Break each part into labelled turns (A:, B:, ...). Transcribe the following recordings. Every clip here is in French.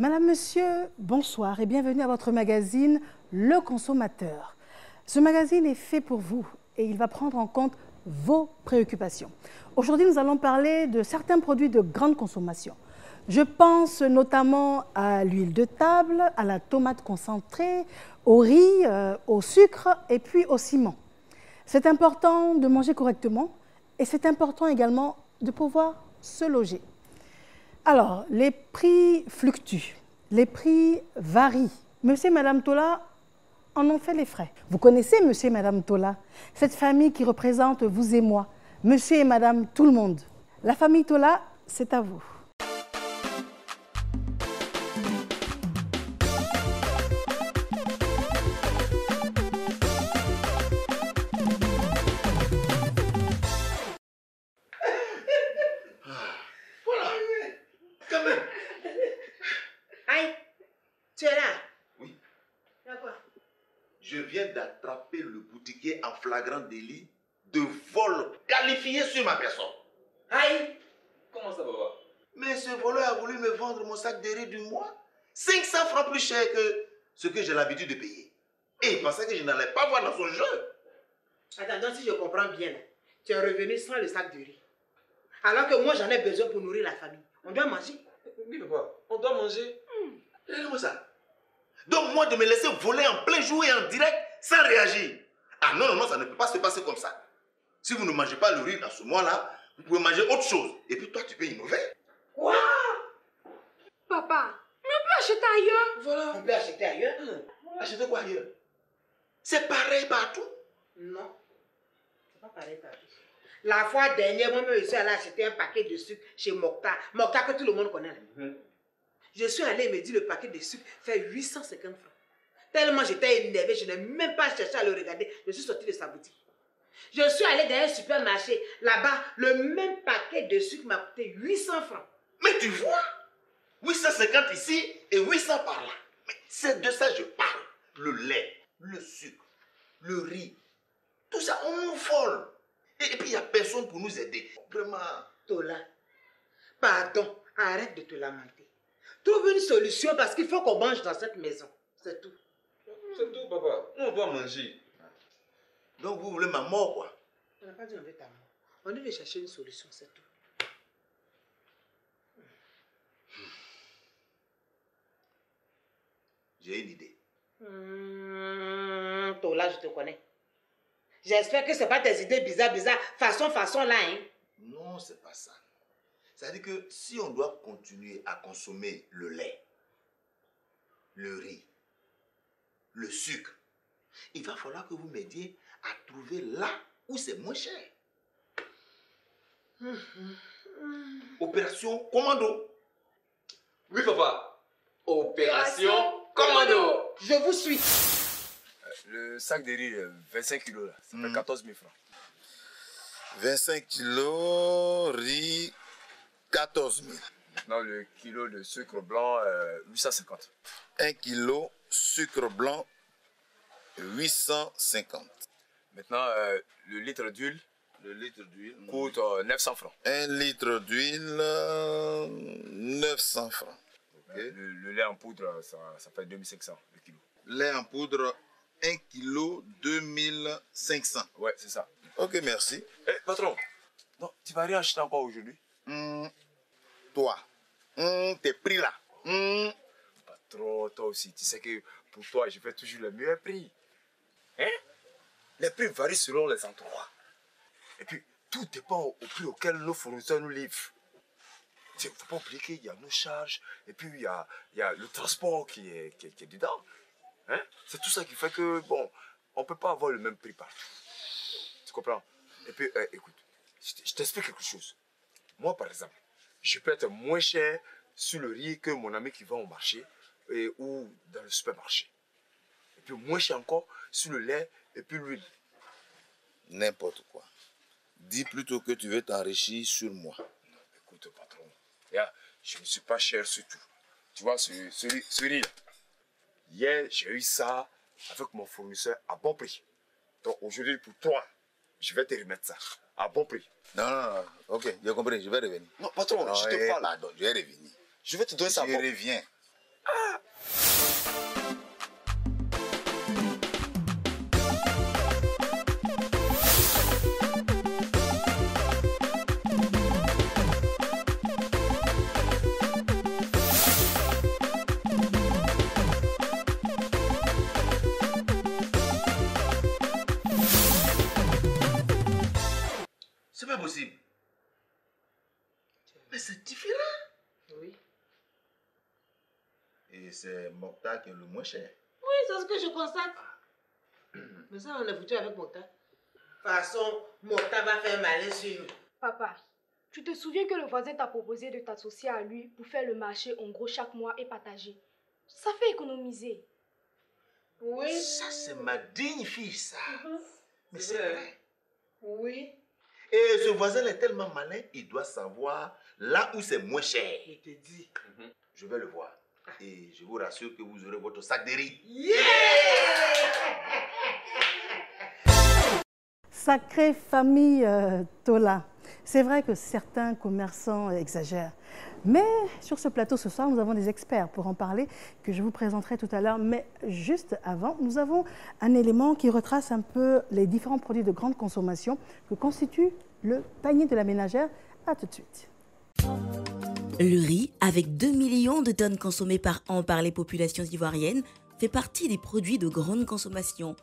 A: Madame, Monsieur, bonsoir et bienvenue à votre magazine Le Consommateur. Ce magazine est fait pour vous et il va prendre en compte vos préoccupations. Aujourd'hui, nous allons parler de certains produits de grande consommation. Je pense notamment à l'huile de table, à la tomate concentrée, au riz, au sucre et puis au ciment. C'est important de manger correctement et c'est important également de pouvoir se loger. Alors, les prix fluctuent, les prix varient. Monsieur et Madame Tola en ont fait les frais. Vous connaissez Monsieur et Madame Tola, cette famille qui représente vous et moi, Monsieur et Madame tout le monde. La famille Tola, c'est à vous.
B: Je viens d'attraper le boutiquier en flagrant délit de vol qualifié sur ma personne.
C: Aïe! Comment ça va?
B: Mais ce voleur a voulu me vendre mon sac de riz du mois 500 francs plus cher que ce que j'ai l'habitude de payer. Et il pensait que je n'allais pas voir dans son jeu.
D: Attends, donc si je comprends bien, tu es revenu sans le sac de riz. Alors que moi j'en ai besoin pour nourrir la famille. On doit manger.
C: Oui, papa, on doit manger.
B: Regardez-moi ça. Donc moi de me laisser voler en plein jour et en direct sans réagir. Ah non, non, non, ça ne peut pas se passer comme ça. Si vous ne mangez pas le riz dans ce mois-là, vous pouvez manger autre chose. Et puis toi, tu peux innover.
D: Quoi?
E: Papa, mais on peut acheter ailleurs.
B: Voilà.
D: On peut acheter ailleurs?
B: Acheter quoi ailleurs? C'est pareil partout.
D: Non, c'est pas pareil partout. La fois dernière, moi-même, je suis allé acheter un paquet de sucre chez Mokta. Mokta que tout le monde connaît. Je suis allé me dire le paquet de sucre fait 850 francs. Tellement j'étais énervée, je n'ai même pas cherché à le regarder. Je suis sortie de sa boutique. Je suis allée dans un supermarché. Là-bas, le même paquet de sucre m'a coûté 800 francs.
B: Mais tu vois, 850 ici et 800 par là. Mais c'est de ça que je parle. Le lait, le sucre, le riz, tout ça, on vole. Et puis il n'y a personne pour nous aider. Vraiment.
D: Tola, pardon, arrête de te lamenter. Trouve une solution parce qu'il faut qu'on mange dans cette maison. C'est tout.
C: C'est tout, papa. On doit manger.
B: Donc vous voulez ma mort, quoi?
D: On n'a pas dit on veut ta mort. On devait chercher une solution, c'est tout.
B: J'ai une idée.
D: Tola, je te connais. J'espère que ce n'est pas tes idées bizarres, façon là, hein?
B: Non, c'est pas ça. C'est-à-dire que si on doit continuer à consommer le lait, le riz, le sucre, il va falloir que vous m'aidiez à trouver là où c'est moins cher. Opération Commando.
C: Oui, papa. Opération Commando.
D: Je vous suis.
F: Le sac de riz, 25 kilos, là, ça fait 14 000 francs.
B: 25 kilos, riz, 14 000.
F: Maintenant, le kilo de sucre blanc, 850.
B: 1 kilo sucre blanc, 850.
F: Maintenant, le litre d'huile.
B: Le litre d'huile
F: coûte 900 francs.
B: 1 litre d'huile, 900 francs. Okay.
F: Le lait en poudre, ça fait 2500 le kilo.
B: Lait en poudre, 1 kilo, 2500.
F: Ouais, c'est ça.
B: Ok, merci.
F: Eh, patron, non, tu vas rien acheter encore aujourd'hui?
B: Toi, tes prix là.
F: Patron, toi aussi, tu sais que pour toi, je fais toujours le meilleur prix. Hein? Les prix varient selon les endroits. Et puis, tout dépend au prix auquel nos fournisseurs nous livrent. Il ne faut pas oublier qu'il y a nos charges, et puis il y a le transport qui est dedans. Hein? C'est tout ça qui fait que, bon, on ne peut pas avoir le même prix partout. Tu comprends? Et puis, écoute, je t'explique quelque chose. Moi, par exemple, je peux être moins cher sur le riz que mon ami qui vend au marché ou dans le supermarché. Et puis, moins cher encore sur le lait et puis l'huile.
B: N'importe quoi. Dis plutôt que tu veux t'enrichir sur moi.
F: Non, écoute, patron, je ne suis pas cher sur tout. Tu vois, ce riz-là. Hier, j'ai eu ça avec mon fournisseur à bon prix. Donc aujourd'hui, pour toi, je vais te remettre ça à bon prix.
B: Non, non, non. Ok, j'ai compris, je vais revenir.
F: Non, patron, je te parle.
B: Pardon, je vais revenir.
F: Je vais te donner ça à bon prix.
B: Je reviens. C'est pas possible. Mais c'est différent.
D: Oui.
B: Et c'est Mokta qui est le moins cher.
D: Oui, c'est ce que je constate. Mais ça, on est foutu avec Mokta. De toute façon, Mokta va faire malin sur nous.
E: Papa, tu te souviens que le voisin t'a proposé de t'associer à lui pour faire le marché en gros chaque mois et partager. Ça fait économiser.
D: Oui.
B: Ça, c'est ma digne fille, ça. Mais c'est vrai.
D: Oui.
B: Et ce voisin est tellement malin, il doit savoir là où c'est moins cher.
D: Je te dis.
B: Je vais le voir. Et je vous rassure que vous aurez votre sac de riz.
A: Sacrée famille Tola. C'est vrai que certains commerçants exagèrent. Mais sur ce plateau ce soir, nous avons des experts pour en parler, que je vous présenterai tout à l'heure. Mais juste avant, nous avons un élément qui retrace un peu les différents produits de grande consommation que constitue le panier de la ménagère. À tout de suite.
G: Le riz, avec 2 millions de tonnes consommées par an par les populations ivoiriennes, fait partie des produits de grande consommation.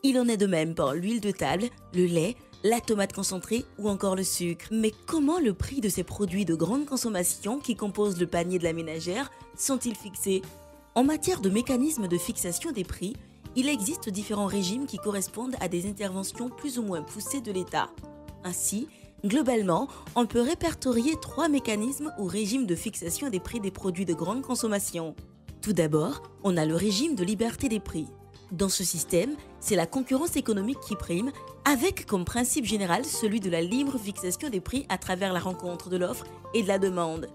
G: Il en est de même pour l'huile de table, le lait, la tomate concentrée ou encore le sucre. Mais comment le prix de ces produits de grande consommation qui composent le panier de la ménagère sont-ils fixés? En matière de mécanisme de fixation des prix, il existe différents régimes qui correspondent à des interventions plus ou moins poussées de l'État. Ainsi, globalement, on peut répertorier 3 mécanismes ou régimes de fixation des prix des produits de grande consommation. Tout d'abord, on a le régime de liberté des prix. Dans ce système, c'est la concurrence économique qui prime, avec comme principe général celui de la libre fixation des prix à travers la rencontre de l'offre et de la demande.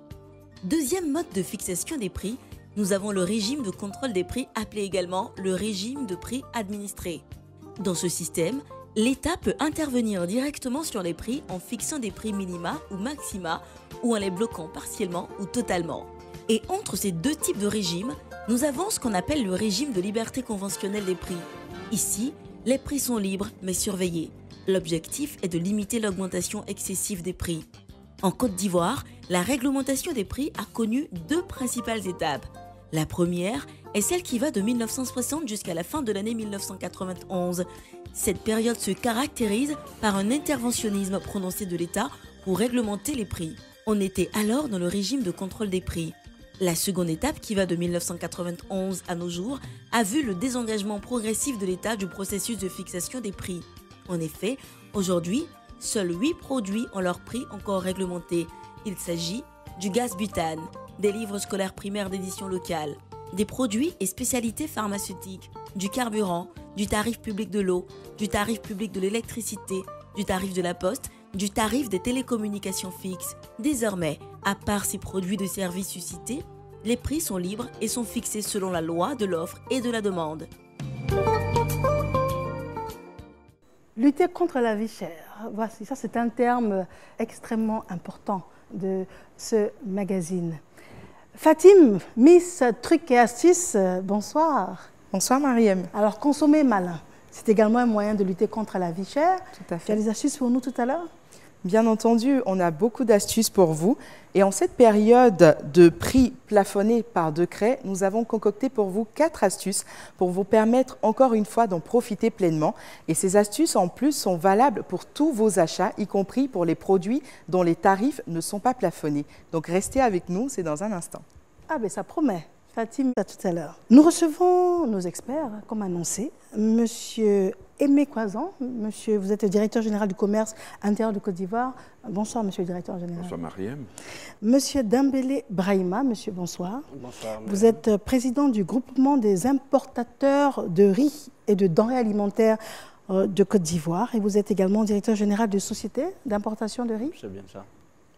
G: Deuxième mode de fixation des prix, nous avons le régime de contrôle des prix appelé également le régime de prix administré. Dans ce système, l'État peut intervenir directement sur les prix en fixant des prix minima ou maxima ou en les bloquant partiellement ou totalement. Et entre ces deux types de régimes, nous avons ce qu'on appelle le régime de liberté conventionnelle des prix. Ici, les prix sont libres mais surveillés. L'objectif est de limiter l'augmentation excessive des prix. En Côte d'Ivoire, la réglementation des prix a connu 2 principales étapes. La première est celle qui va de 1960 jusqu'à la fin de l'année 1991. Cette période se caractérise par un interventionnisme prononcé de l'État pour réglementer les prix. On était alors dans le régime de contrôle des prix. La seconde étape, qui va de 1991 à nos jours, a vu le désengagement progressif de l'État du processus de fixation des prix. En effet, aujourd'hui, seuls 8 produits ont leur prix encore réglementés. Il s'agit du gaz butane, des livres scolaires primaires d'édition locale, des produits et spécialités pharmaceutiques, du carburant, du tarif public de l'eau, du tarif public de l'électricité, du tarif de la poste, du tarif des télécommunications fixes. Désormais, à part ces produits de services suscités, les prix sont libres et sont fixés selon la loi de l'offre et de la demande.
A: Lutter contre la vie chère, voici, ça c'est un terme extrêmement important de ce magazine. Fatim, Miss Trucs et Astuces, bonsoir.
H: Bonsoir Mariam.
A: Alors, consommer malin, c'est également un moyen de lutter contre la vie chère.
H: Tout à fait.
A: Tu as des astuces pour nous tout à l'heure?
H: Bien entendu, on a beaucoup d'astuces pour vous. Et en cette période de prix plafonnés par décret, nous avons concocté pour vous 4 astuces pour vous permettre encore une fois d'en profiter pleinement. Et ces astuces en plus sont valables pour tous vos achats, y compris pour les produits dont les tarifs ne sont pas plafonnés. Donc restez avec nous, c'est dans un instant.
A: Ah ben ça promet. Fatim, à tout à l'heure. Nous recevons nos experts, comme annoncé. Monsieur Aimé Croizan, monsieur, vous êtes le directeur général du commerce intérieur de Côte d'Ivoire. Bonsoir, monsieur le directeur général.
I: Bonsoir, Mariam.
A: Monsieur Dembélé Brahima, monsieur, bonsoir.
I: Bonsoir.
A: Vous êtes président du groupement des importateurs de riz et de denrées alimentaires de Côte d'Ivoire et vous êtes également directeur général de société d'importation de riz.
I: C'est bien ça.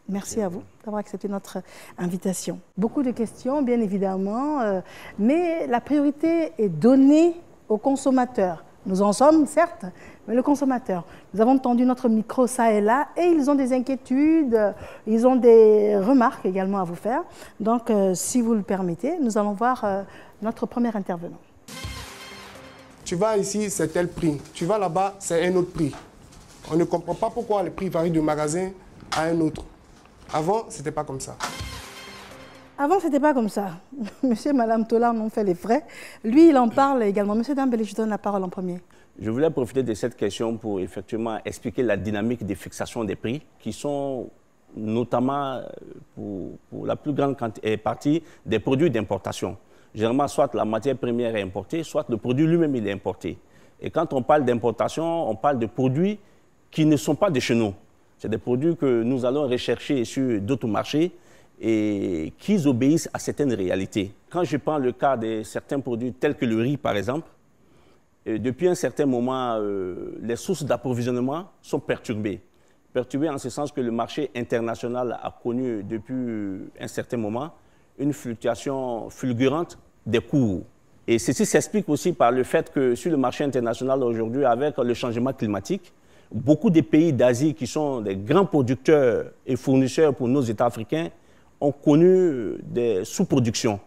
A: Merci à vous d'avoir accepté notre invitation. Beaucoup de questions, bien évidemment, mais la priorité est donnée aux consommateurs. Nous en sommes, certes, mais le consommateur. Nous avons tendu notre micro ça et là et ils ont des inquiétudes, ils ont des remarques également à vous faire. Donc, si vous le permettez, nous allons voir notre premier intervenant.
I: Tu vas ici, c'est tel prix. Tu vas là-bas, c'est un autre prix. On ne comprend pas pourquoi les prix varient d'un magasin à un autre. Avant, ce n'était pas comme ça.
A: Avant, ce n'était pas comme ça. Monsieur et Madame Tola en ont fait les frais. Lui, il en parle également. Monsieur Dambélé, je donne la parole en premier.
J: Je voulais profiter de cette question pour effectivement expliquer la dynamique des fixations des prix qui sont notamment pour la plus grande partie des produits d'importation. Généralement, soit la matière première est importée, soit le produit lui-même il est importé. Et quand on parle d'importation, on parle de produits qui ne sont pas de chez nous. C'est des produits que nous allons rechercher sur d'autres marchés et qui obéissent à certaines réalités. Quand je prends le cas de certains produits tels que le riz, par exemple, depuis un certain moment, les sources d'approvisionnement sont perturbées. Perturbées en ce sens que le marché international a connu depuis un certain moment une fluctuation fulgurante des cours. Et ceci s'explique aussi par le fait que sur le marché international aujourd'hui, avec le changement climatique, beaucoup de pays d'Asie qui sont des grands producteurs et fournisseurs pour nos États africains ont connu des sous-productions.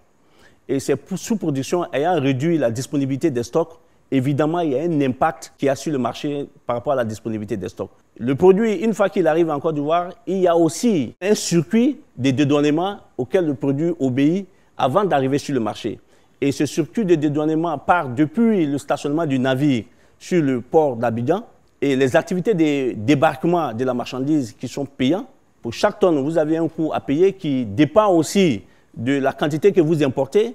J: Et ces sous-productions ayant réduit la disponibilité des stocks, évidemment, il y a un impact qui a sur le marché par rapport à la disponibilité des stocks. Le produit, une fois qu'il arrive en Côte d'Ivoire, il y a aussi un circuit de dédouanement auquel le produit obéit avant d'arriver sur le marché. Et ce circuit de dédouanement part depuis le stationnement du navire sur le port d'Abidjan et les activités de débarquement de la marchandise qui sont payantes. Pour chaque tonne, vous avez un coût à payer qui dépend aussi de la quantité que vous importez.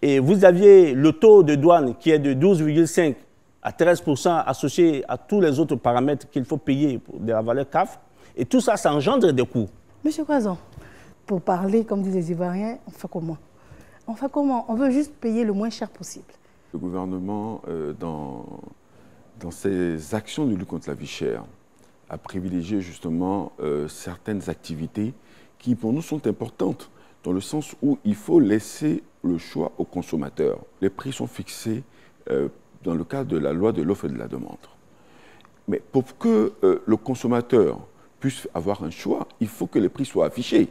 J: Et vous aviez le taux de douane qui est de 12,5 à 13% associé à tous les autres paramètres qu'il faut payer pour de la valeur CAF. Et tout ça, ça engendre des coûts.
A: Monsieur Croison, pour parler, comme disent les Ivoiriens, on fait comment? On fait comment? On veut juste payer le moins cher possible.
K: Le gouvernement, dans ses actions de lutte contre la vie chère, a privilégié justement certaines activités qui, pour nous, sont importantes, dans le sens où il faut laisser le choix aux consommateurs. Les prix sont fixés dans le cadre de la loi de l'offre et de la demande. Mais pour que le consommateur puisse avoir un choix, il faut que les prix soient affichés.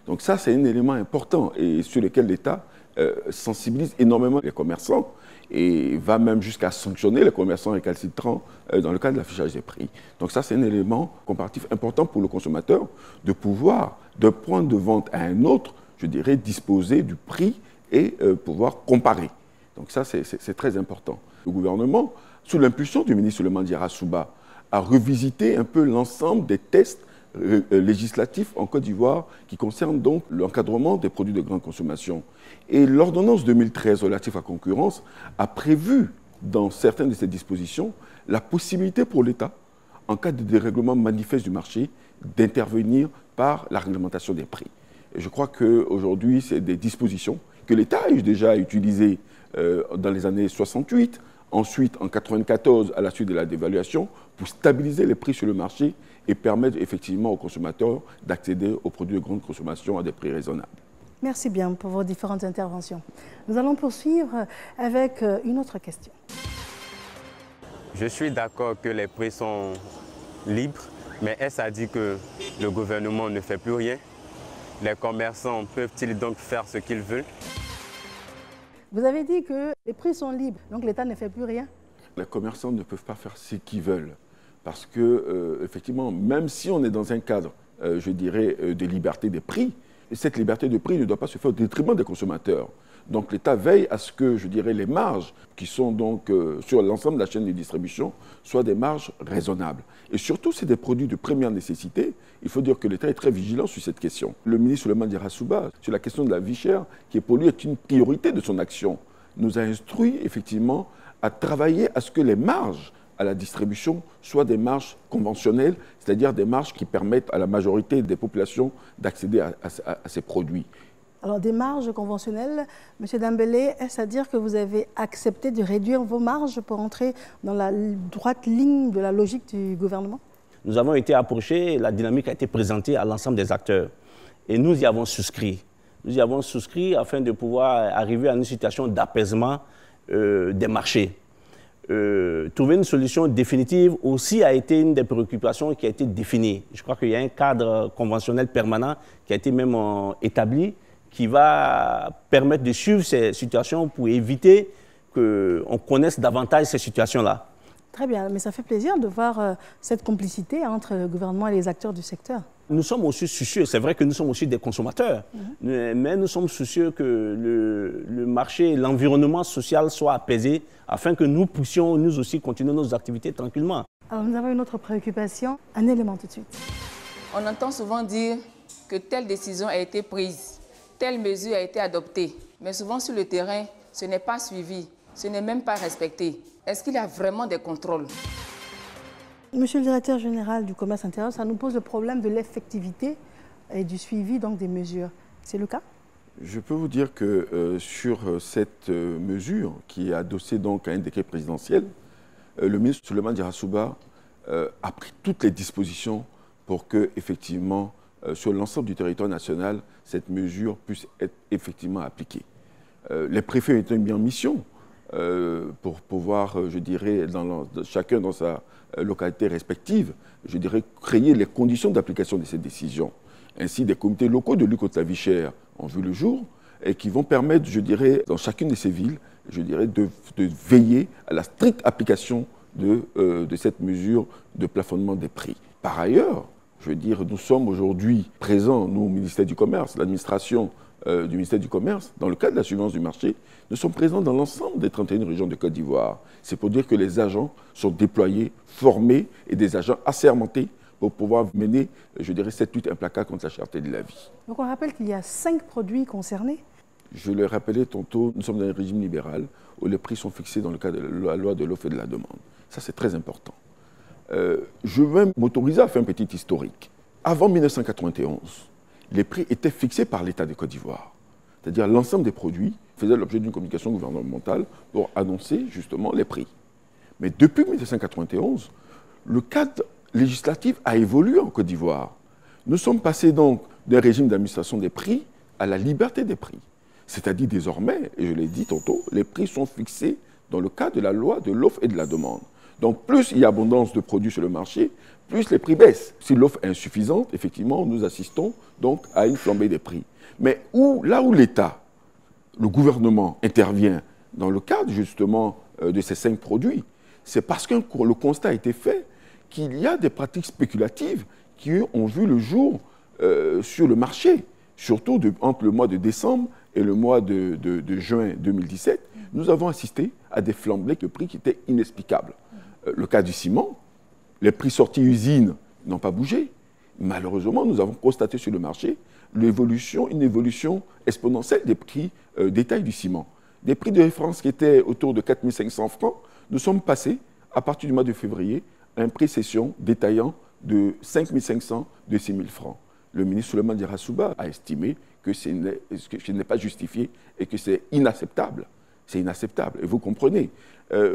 K: Donc ça, c'est un élément important et sur lequel l'État sensibilise énormément les commerçants et va même jusqu'à sanctionner les commerçants récalcitrants dans le cadre de l'affichage des prix. Donc ça, c'est un élément comparatif important pour le consommateur de pouvoir, d'un point de vente à un autre, je dirais, disposer du prix et pouvoir comparer. Donc ça, c'est très important. Le gouvernement, sous l'impulsion du ministre Souleymane Diarra Souba, a revisité un peu l'ensemble des tests législatifs en Côte d'Ivoire qui concernent donc l'encadrement des produits de grande consommation. Et l'ordonnance 2013 relative à la concurrence a prévu dans certaines de ces dispositions la possibilité pour l'État, en cas de dérèglement manifeste du marché, d'intervenir par la réglementation des prix. Et je crois qu'aujourd'hui, c'est des dispositions que l'État a déjà utilisées dans les années 68, ensuite en 1994 à la suite de la dévaluation, pour stabiliser les prix sur le marché et permettre effectivement aux consommateurs d'accéder aux produits de grande consommation à des prix raisonnables.
A: Merci bien pour vos différentes interventions. Nous allons poursuivre avec une autre question.
L: Je suis d'accord que les prix sont libres, mais est-ce à dire que le gouvernement ne fait plus rien? Les commerçants peuvent-ils donc faire ce qu'ils veulent?
A: Vous avez dit que les prix sont libres, donc l'État ne fait plus rien?
K: Les commerçants ne peuvent pas faire ce qu'ils veulent. Parce que, effectivement, même si on est dans un cadre, je dirais, de liberté des prix, cette liberté de prix ne doit pas se faire au détriment des consommateurs. Donc l'État veille à ce que, je dirais, les marges qui sont donc sur l'ensemble de la chaîne de distribution soient des marges raisonnables. Et surtout, c'est des produits de première nécessité. Il faut dire que l'État est très vigilant sur cette question. Le ministre Souleymane Diarra Souba, sur la question de la vie chère, qui pour lui est une priorité de son action, nous a instruit effectivement à travailler à ce que les marges à la distribution soient des marges conventionnelles, c'est-à-dire des marges qui permettent à la majorité des populations d'accéder à ces produits.
A: Alors, des marges conventionnelles, M. Dambélé, est-ce à dire que vous avez accepté de réduire vos marges pour entrer dans la droite ligne de la logique du gouvernement?
J: Nous avons été approchés, la dynamique a été présentée à l'ensemble des acteurs. Et nous y avons souscrit. Nous y avons souscrit afin de pouvoir arriver à une situation d'apaisement des marchés. trouver une solution définitive aussi a été une des préoccupations qui a été définie. Je crois qu'il y a un cadre conventionnel permanent qui a été même établi, qui va permettre de suivre ces situations pour éviter qu'on connaisse davantage ces situations-là.
A: Très bien, mais ça fait plaisir de voir cette complicité entre le gouvernement et les acteurs du secteur.
J: Nous sommes aussi soucieux, c'est vrai que nous sommes aussi des consommateurs, mais nous sommes soucieux que le marché et l'environnement social soient apaisés afin que nous puissions nous aussi continuer nos activités tranquillement.
A: Alors nous avons une autre préoccupation, un élément tout de suite.
M: On entend souvent dire que telle décision a été prise, telle mesure a été adoptée, mais souvent sur le terrain, ce n'est pas suivi, ce n'est même pas respecté. Est-ce qu'il y a vraiment des contrôles?
A: Monsieur le directeur général du commerce intérieur, ça nous pose le problème de l'effectivité et du suivi donc, des mesures. C'est le cas?
K: Je peux vous dire que sur cette mesure qui est adossée donc à un décret présidentiel, le ministre Souleymane Dirassouba a pris toutes les dispositions pour que, effectivement, sur l'ensemble du territoire national, cette mesure puisse être effectivement appliquée. Les préfets ont été mis en mission pour pouvoir, je dirais, chacun dans sa localité respective, je dirais, créer les conditions d'application de cette décision. Ainsi, des comités locaux de lutte contre la vie chère ont vu le jour et qui vont permettre, je dirais, dans chacune de ces villes, je dirais, de veiller à la stricte application de cette mesure de plafonnement des prix. Par ailleurs, je veux dire, nous sommes aujourd'hui présents, nous, au ministère du Commerce, l'administration du ministère du Commerce, dans le cadre de la surveillance du marché, nous sommes présents dans l'ensemble des 31 régions de Côte d'Ivoire. C'est pour dire que les agents sont déployés, formés et des agents assermentés pour pouvoir mener, je dirais, cette lutte implacable contre la cherté de la vie.
A: Donc on rappelle qu'il y a 5 produits concernés.
K: Je l'ai rappelé tantôt, nous sommes dans un régime libéral où les prix sont fixés dans le cadre de la loi de l'offre et de la demande. Ça, c'est très important. Je vais m'autoriser à faire un petit historique. Avant 1991, les prix étaient fixés par l'État de Côte d'Ivoire. C'est-à-dire l'ensemble des produits faisaient l'objet d'une communication gouvernementale pour annoncer justement les prix. Mais depuis 1991, le cadre législatif a évolué en Côte d'Ivoire. Nous sommes passés donc d'un régime d'administration des prix à la liberté des prix. C'est-à-dire désormais, et je l'ai dit tantôt, les prix sont fixés dans le cadre de la loi de l'offre et de la demande. Donc plus il y a abondance de produits sur le marché, plus les prix baissent. Si l'offre est insuffisante, effectivement, nous assistons donc à une flambée des prix. Mais là où l'État, le gouvernement intervient dans le cadre justement de ces 5 produits, c'est parce que le constat a été fait qu'il y a des pratiques spéculatives qui ont vu le jour sur le marché, surtout entre le mois de décembre et le mois de juin 2017. Nous avons assisté à des flambées de prix qui étaient inexplicables. Le cas du ciment, les prix sortis usines n'ont pas bougé. Malheureusement, nous avons constaté sur le marché une évolution exponentielle des prix détail du ciment. Des prix de référence qui étaient autour de 4 500 francs, nous sommes passés, à partir du mois de février, à un prix cession détaillant de 5 500 de 6 000 francs. Le ministre Souleymane Dirassouba a estimé que ce n'est pas justifié et que c'est inacceptable. C'est inacceptable. Et vous comprenez,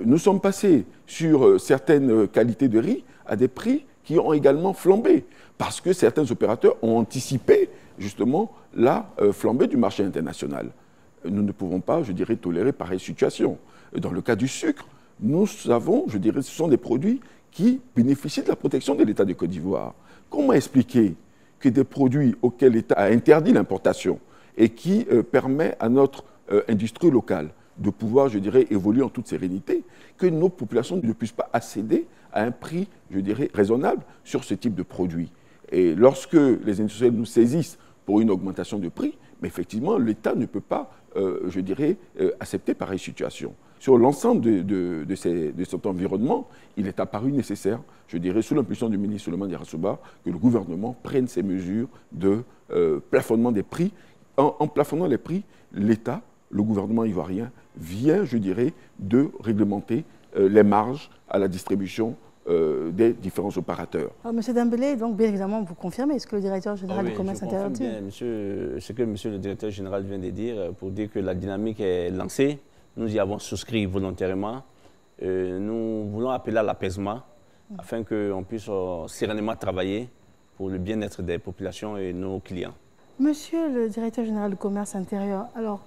K: nous sommes passés sur certaines qualités de riz à des prix qui ont également flambé, parce que certains opérateurs ont anticipé justement la flambée du marché international. Nous ne pouvons pas, je dirais, tolérer pareille situation. Dans le cas du sucre, nous savons, je dirais, ce sont des produits qui bénéficient de la protection de l'État de Côte d'Ivoire. Comment expliquer que des produits auxquels l'État a interdit l'importation et qui permet à notre industrie locale de pouvoir, je dirais, évoluer en toute sérénité, que nos populations ne puissent pas accéder à un prix, je dirais, raisonnable sur ce type de produits. Et lorsque les industriels nous saisissent pour une augmentation de prix, mais effectivement, l'État ne peut pas, je dirais, accepter pareille situation. Sur l'ensemble de cet environnement, il est apparu nécessaire, je dirais, sous l'impulsion du ministre Souleymane Dirassouba, que le gouvernement prenne ces mesures de plafonnement des prix. En plafonnant les prix, l'État, le gouvernement ivoirien, vient, je dirais, de réglementer les marges à la distribution des différents opérateurs.
A: Alors, M. Dembélé, donc bien évidemment, vous confirmez ce que le directeur général du commerce intérieur dit?
J: Ce que monsieur le directeur général vient de dire, pour dire que la dynamique est lancée, nous y avons souscrit volontairement. Nous voulons appeler à l'apaisement afin qu'on puisse sereinement travailler pour le bien-être des populations et nos clients.
A: Monsieur le directeur général du commerce intérieur, alors,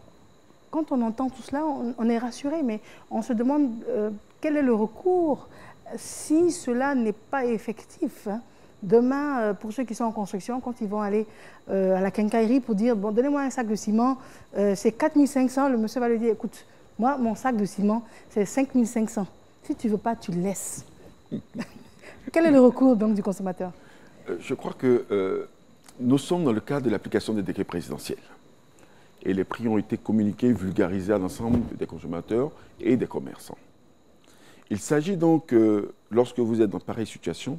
A: quand on entend tout cela, on est rassuré, mais on se demande quel est le recours si cela n'est pas effectif, hein? Demain, pour ceux qui sont en construction, quand ils vont aller à la quincaillerie pour dire, bon, donnez-moi un sac de ciment, c'est 4 500, le monsieur va lui dire, écoute, moi, mon sac de ciment, c'est 5 500. Si tu ne veux pas, tu laisses. Quel est le recours donc du consommateur?
K: Je crois que nous sommes dans le cadre de l'application des décrets présidentiels. Et les prix ont été communiqués, vulgarisés à l'ensemble des consommateurs et des commerçants. Il s'agit donc, lorsque vous êtes dans pareille situation,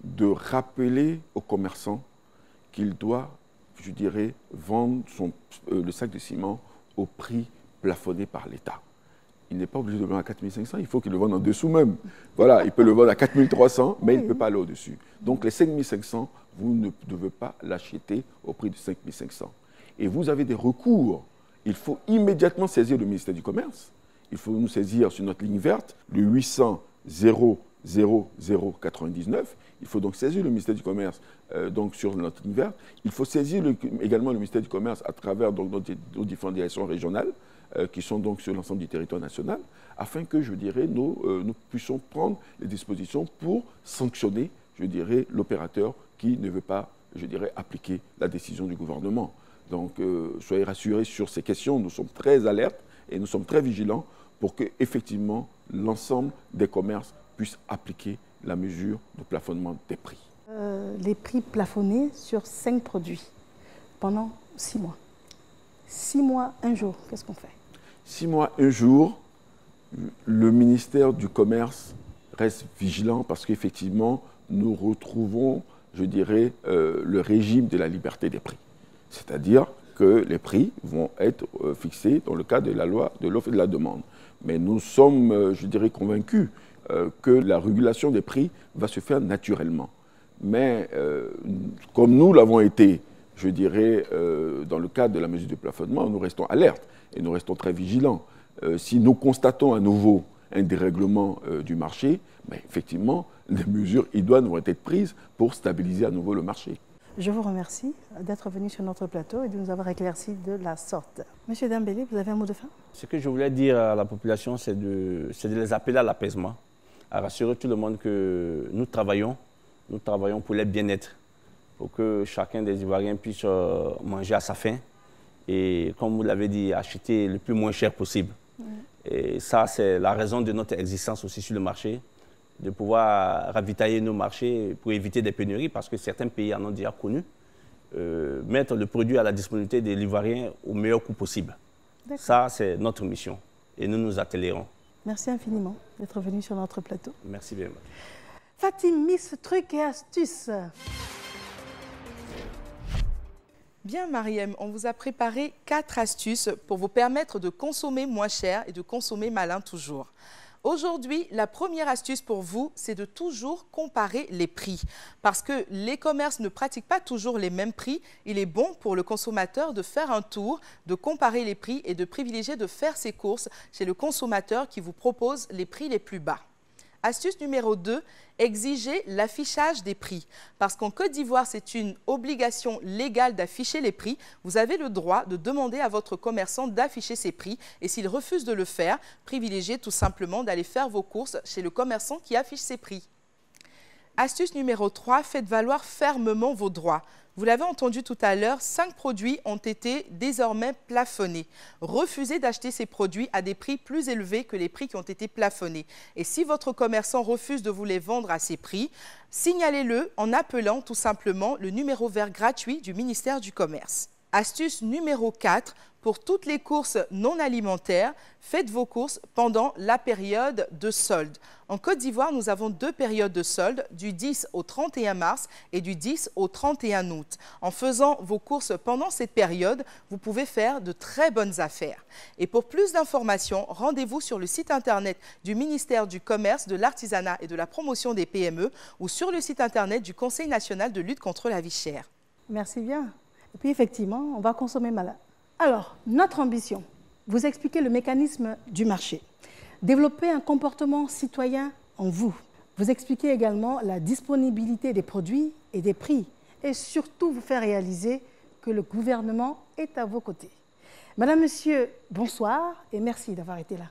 K: de rappeler aux commerçants qu'il doit, je dirais, vendre le sac de ciment au prix plafonné par l'État. Il n'est pas obligé de le vendre à 4 500, il faut qu'il le vende en dessous même. Voilà, il peut le vendre à 4 300, mais il ne peut pas aller au-dessus. Donc les 5 500, vous ne devez pas l'acheter au prix de 5 500. Et vous avez des recours. Il faut immédiatement saisir le ministère du Commerce. Il faut nous saisir sur notre ligne verte, le 800 000 99. Il faut donc saisir le ministère du Commerce donc sur notre ligne verte. Il faut saisir également le ministère du Commerce à travers donc, nos différentes directions régionales qui sont donc sur l'ensemble du territoire national, afin que, je dirais, nous puissions prendre les dispositions pour sanctionner, je dirais, l'opérateur qui ne veut pas, je dirais, appliquer la décision du gouvernement. Donc, soyez rassurés sur ces questions. Nous sommes très alertes et nous sommes très vigilants pour que, effectivement, l'ensemble des commerces puissent appliquer la mesure de plafonnement des prix.
A: Les prix plafonnés sur 5 produits pendant 6 mois. 6 mois, 1 jour, qu'est-ce qu'on fait?
K: 6 mois, 1 jour, le ministère du Commerce reste vigilant parce qu'effectivement, nous retrouvons, je dirais, le régime de la liberté des prix. C'est-à-dire que les prix vont être fixés dans le cadre de la loi de l'offre et de la demande. Mais nous sommes, je dirais, convaincus que la régulation des prix va se faire naturellement. Mais comme nous l'avons été, je dirais, dans le cadre de la mesure de plafonnement, nous restons alertes et nous restons très vigilants. Si nous constatons à nouveau un dérèglement du marché, ben, effectivement, des mesures idoines vont être prises pour stabiliser à nouveau le marché.
A: Je vous remercie d'être venu sur notre plateau et de nous avoir éclairci de la sorte. Monsieur Dembélé, vous avez un mot de fin? Ce
J: que je voulais dire à la population, c'est de les appeler à l'apaisement, à rassurer tout le monde que nous travaillons pour leur bien-être, pour que chacun des Ivoiriens puisse manger à sa faim et, comme vous l'avez dit, acheter le plus moins cher possible. Et ça, c'est la raison de notre existence aussi sur le marché, de pouvoir ravitailler nos marchés pour éviter des pénuries, parce que certains pays en ont déjà connu, mettre le produit à la disponibilité des Ivoiriens au meilleur coût possible. Ça, c'est notre mission et nous nous attellerons.
A: Merci infiniment d'être venu sur notre plateau.
J: Merci bien.
A: Fatim, Miss Trucs et Astuces.
H: Bien, Mariem, on vous a préparé 4 astuces pour vous permettre de consommer moins cher et de consommer malin toujours. Aujourd'hui, la première astuce pour vous, c'est de toujours comparer les prix. Parce que les commerces ne pratiquent pas toujours les mêmes prix, il est bon pour le consommateur de faire un tour, de comparer les prix et de privilégier de faire ses courses chez le consommateur qui vous propose les prix les plus bas. Astuce numéro 2, exigez l'affichage des prix. Parce qu'en Côte d'Ivoire, c'est une obligation légale d'afficher les prix. Vous avez le droit de demander à votre commerçant d'afficher ses prix. Et s'il refuse de le faire, privilégiez tout simplement d'aller faire vos courses chez le commerçant qui affiche ses prix. Astuce numéro 3, faites valoir fermement vos droits. Vous l'avez entendu tout à l'heure, 5 produits ont été désormais plafonnés. Refusez d'acheter ces produits à des prix plus élevés que les prix qui ont été plafonnés. Et si votre commerçant refuse de vous les vendre à ces prix, signalez-le en appelant tout simplement le numéro vert gratuit du ministère du Commerce. Astuce numéro 4, pour toutes les courses non alimentaires, faites vos courses pendant la période de solde. En Côte d'Ivoire, nous avons 2 périodes de solde, du 10 au 31 mars et du 10 au 31 août. En faisant vos courses pendant cette période, vous pouvez faire de très bonnes affaires. Et pour plus d'informations, rendez-vous sur le site internet du ministère du Commerce, de l'Artisanat et de la Promotion des PME ou sur le site internet du Conseil national de lutte contre la vie chère.
A: Merci bien. Et puis effectivement, on va consommer malin. Alors, notre ambition, vous expliquer le mécanisme du marché, développer un comportement citoyen en vous, vous expliquer également la disponibilité des produits et des prix, et surtout vous faire réaliser que le gouvernement est à vos côtés. Madame, Monsieur, bonsoir et merci d'avoir été là.